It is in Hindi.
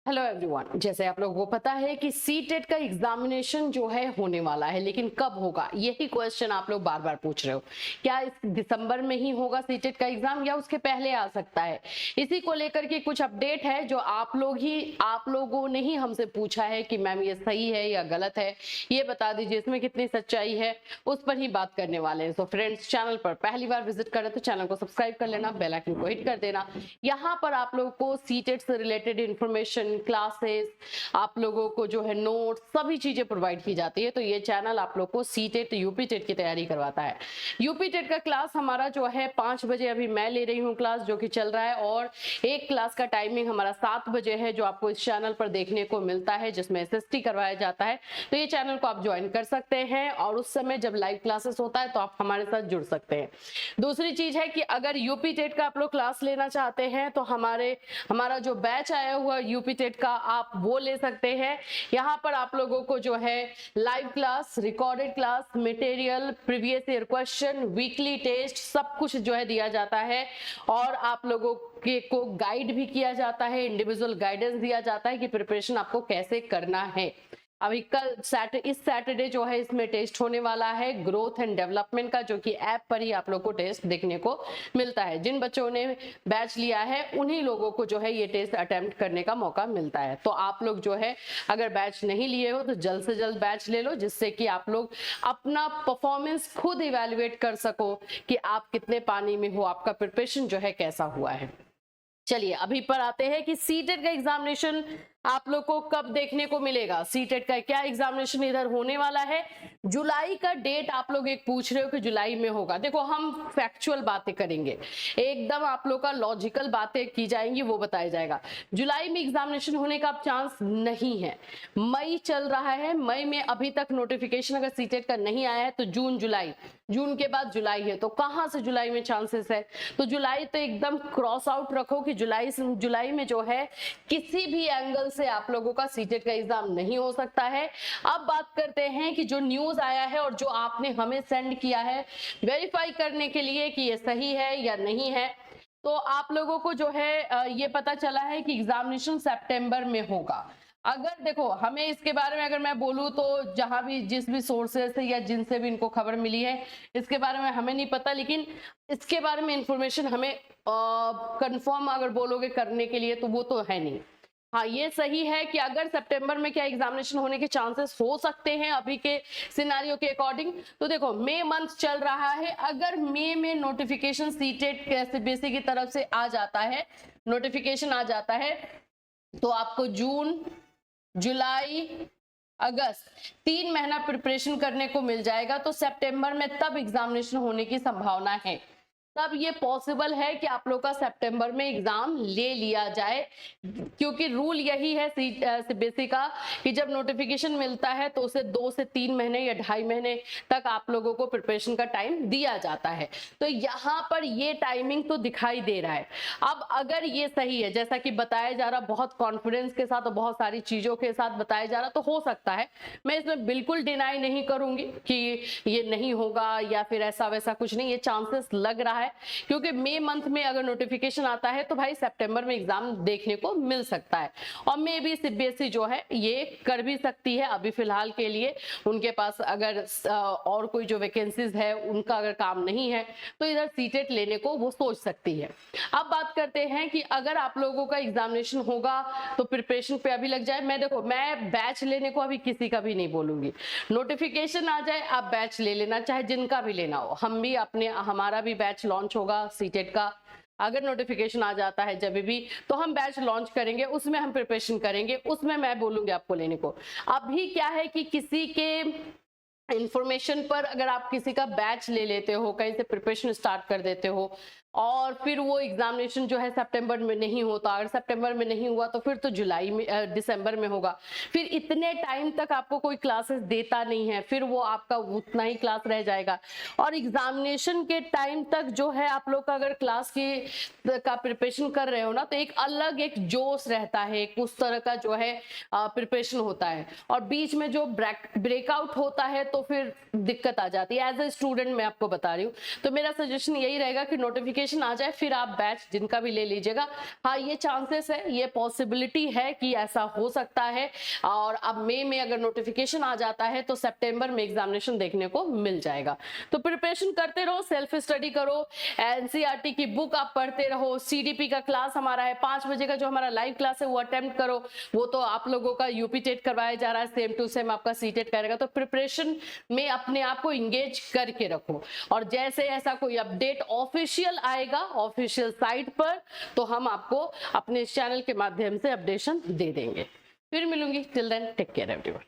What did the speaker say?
हेलो एवरीवन, जैसे आप लोगों को पता है कि सीटेट का एग्जामिनेशन जो है होने वाला है, लेकिन कब होगा यही क्वेश्चन आप लोग बार बार पूछ रहे हो। क्या इस दिसंबर में ही होगा सीटेट का एग्जाम या उसके पहले आ सकता है? इसी को लेकर के कुछ अपडेट है जो आप लोगों ने ही हमसे पूछा है कि मैम ये सही है या गलत है, ये बता दीजिए, इसमें कितनी सच्चाई है, उस पर ही बात करने वाले हैं। तो फ्रेंड्स, चैनल पर पहली बार विजिट करें तो चैनल को सब्सक्राइब कर लेना, बेल आइकन को हिट कर देना। यहाँ पर आप लोगों को सीटेट से रिलेटेड इंफॉर्मेशन, क्लासेस, आप लोगों को जो है नोट, सभी चीजें प्रोवाइड की जाती है। तो ये चैनल आप लोग को सीटेट यूपी टेट की तैयारी करवाता है। यूपी टेट का क्लास हमारा जो है 5 बजे अभी मैं ले रही हूँ क्लास, जो कि चल रहा है, और एक क्लास का टाइमिंग हमारा 7 बजे है, जो आपको इस चैनल पर देखने को मिलता है, जिसमें एसएसटी करवाया जाता है। तो ये चैनल को आप ज्वाइन कर सकते हैं और उस समय जब लाइव क्लासेस होता है तो आप हमारे साथ जुड़ सकते हैं। दूसरी चीज है कि अगर यूपी टेट का आप लोग क्लास लेना चाहते हैं तो हमारा जो बैच आया हुआ यूपी टेट का, आप वो ले सकते हैं। यहाँ पर आप लोगों को जो है live class, recorded class, material, previous year question, weekly test, सब कुछ जो है दिया जाता है। और आप लोगों को गाइड भी किया जाता है, इंडिविजुअल गाइडेंस दिया जाता है कि प्रिपरेशन आपको कैसे करना है। अभी इस सैटरडे जो है इसमें टेस्ट होने वाला है ग्रोथ एंड डेवलपमेंट का, जो कि ऐप पर ही आप लोग को टेस्ट देखने को मिलता है। जिन बच्चों ने बैच लिया है उन्हीं लोगों को जो है ये टेस्ट अटेम्प्ट करने का मौका मिलता है। तो आप लोग जो है अगर बैच नहीं लिए हो तो जल्द से जल्द बैच ले लो, जिससे कि आप लोग अपना परफॉर्मेंस खुद इवेल्युएट कर सको कि आप कितने पानी में हो, आपका प्रिपरेशन जो है कैसा हुआ है। चलिए अभी पर आते हैं कि सीटेट का एग्जामिनेशन आप लोग को कब देखने को मिलेगा। सीटेट का क्या एग्जामिनेशन इधर होने वाला है, जुलाई का डेट आप लोग एक पूछ रहे हो कि जुलाई में होगा। देखो, हम फैक्चुअल बातें करेंगे, एकदम आप लोग का लॉजिकल बातें की जाएंगी, वो बताया जाएगा। जुलाई में एग्जामिनेशन होने का अब चांस नहीं है। मई चल रहा है, मई में अभी तक नोटिफिकेशन अगर सीटेट का नहीं आया है तो जून, जुलाई, जून के बाद जुलाई है, तो कहां से जुलाई में चांसेस है? तो जुलाई तो एकदम क्रॉस आउट रखो कि जुलाई में जो है किसी भी एंगल से आप लोगों का सीटेट का एग्जाम नहीं हो सकता है। अब बात करते हैं कि जो न्यूज आया है और जो आपने हमें सेंड किया है वेरीफाई करने के लिए कि ये सही है या नहीं है, तो आप लोगों को जो है ये पता चला है कि एग्जामिनेशन सितंबर में होगा। अगर देखो, हमें इसके बारे में अगर मैं बोलूं तो जहां भी जिस भी सोर्सेस से या जिनसे भी इनको खबर मिली है, इसके बारे में हमें नहीं पता, लेकिन इसके बारे में इंफॉर्मेशन हमें कंफर्म अगर बोलोगे करने के लिए तो वो तो है नहीं। हाँ, ये सही है कि अगर सितंबर में क्या एग्जामिनेशन होने के चांसेस हो सकते हैं अभी के सिनेरियो के अकॉर्डिंग। तो देखो, मई मंथ चल रहा है, अगर मई में नोटिफिकेशन सीटेट सीबीएसई की तरफ से आ जाता है, नोटिफिकेशन आ जाता है, तो आपको जून, जुलाई, अगस्त 3 महीना प्रिपरेशन करने को मिल जाएगा। तो सितंबर में तब एग्जामिनेशन होने की संभावना है, तब ये पॉसिबल है कि आप लोग का सितंबर में एग्जाम ले लिया जाए, क्योंकि रूल यही है सीबीएसई का कि जब नोटिफिकेशन मिलता है तो उसे 2 से 3 महीने या 2.5 महीने तक आप लोगों को प्रिपरेशन का टाइम दिया जाता है। तो यहाँ पर ये टाइमिंग तो दिखाई दे रहा है। अब अगर ये सही है, जैसा कि बताया जा रहा, बहुत कॉन्फिडेंस के साथ और बहुत सारी चीजों के साथ बताया जा रहा, तो हो सकता है, मैं इसमें बिल्कुल डिनाई नहीं करूंगी कि ये नहीं होगा या फिर ऐसा वैसा कुछ नहीं, ये चांसेस लग रहा है, क्योंकि मई मंथ में अगर नोटिफिकेशन आता है तो भाई सितंबर में एग्जाम देखने को मिल सकता है। और मे भी सीबीएसई जो है ये कर भी सकती है, अभी फिलहाल के लिए उनके पास अगर और कोई जो वैकेंसीज है उनका अगर काम नहीं है तो इधर सीटेट लेने को वो सोच सकती है। अब बात करते हैं कि अगर आप लोगों का एग्जामिनेशन होगा तो प्रिपरेशन पे अभी लग जाए। मैं बैच लेने को अभी किसी का भी नहीं बोलूंगी। नोटिफिकेशन आ जाए, आप बैच ले लेना, चाहे जिनका भी लेना हो। हमारा भी बैच लॉन्च होगा सीटेट का, अगर नोटिफिकेशन आ जाता है जब भी, तो हम बैच लॉन्च करेंगे, उसमें हम प्रिपरेशन करेंगे, उसमें मैं बोलूंगी आपको लेने को। अभी क्या है कि किसी के इंफॉर्मेशन पर अगर आप किसी का बैच ले लेते हो, कहीं से प्रिपरेशन स्टार्ट कर देते हो और फिर वो एग्जामिनेशन जो है सितंबर में नहीं होता, अगर सितंबर में नहीं हुआ तो फिर तो जुलाई में दिसंबर में होगा, फिर इतने टाइम तक आपको कोई क्लासेस देता नहीं है, फिर वो आपका उतना ही क्लास रह जाएगा। और एग्जामिनेशन के टाइम तक जो है आप लोग का अगर क्लास का प्रिपरेशन कर रहे हो ना, तो एक अलग एक जोश रहता है, एक उस तरह का जो है प्रिपरेशन होता है, और बीच में जो ब्रेकआउट होता है तो फिर दिक्कत आ जाती है। एज ए स्टूडेंट मैं आपको बता रही हूँ, तो मेरा सजेशन यही रहेगा कि नोटिफिकेशन नोटिफिकेशन आ जाए फिर आप बैच जिनका भी ले लीजिएगा। हाँ, ये चांसेस है, ये पॉसिबिलिटी है कि ऐसा हो सकता है। और अब मई में अगर नोटिफिकेशन आ जाता है तो सितंबर में एग्जामिनेशन देखने को मिल जाएगा। तो प्रिपरेशन करते रहो, सेल्फ स्टडी करो, एनसीईआरटी की बुक आप पढ़ते रहो, सीडीपी का क्लास हमारा है 5 बजे का, जो हमारा लाइव क्लास है वो अटेम्प्ट करो। वो तो आप लोगों का यूपी टेट करवाया जा रहा है, सेम टू सेम आपका सी टेट करेगा। तो प्रिपरेशन में अपने आप को इंगेज करके रखो, और जैसे ऐसा कोई अपडेट ऑफिशियल आएगा ऑफिशियल साइट पर तो हम आपको अपने चैनल के माध्यम से अपडेशन दे देंगे। फिर मिलूंगी, till then take care everyone.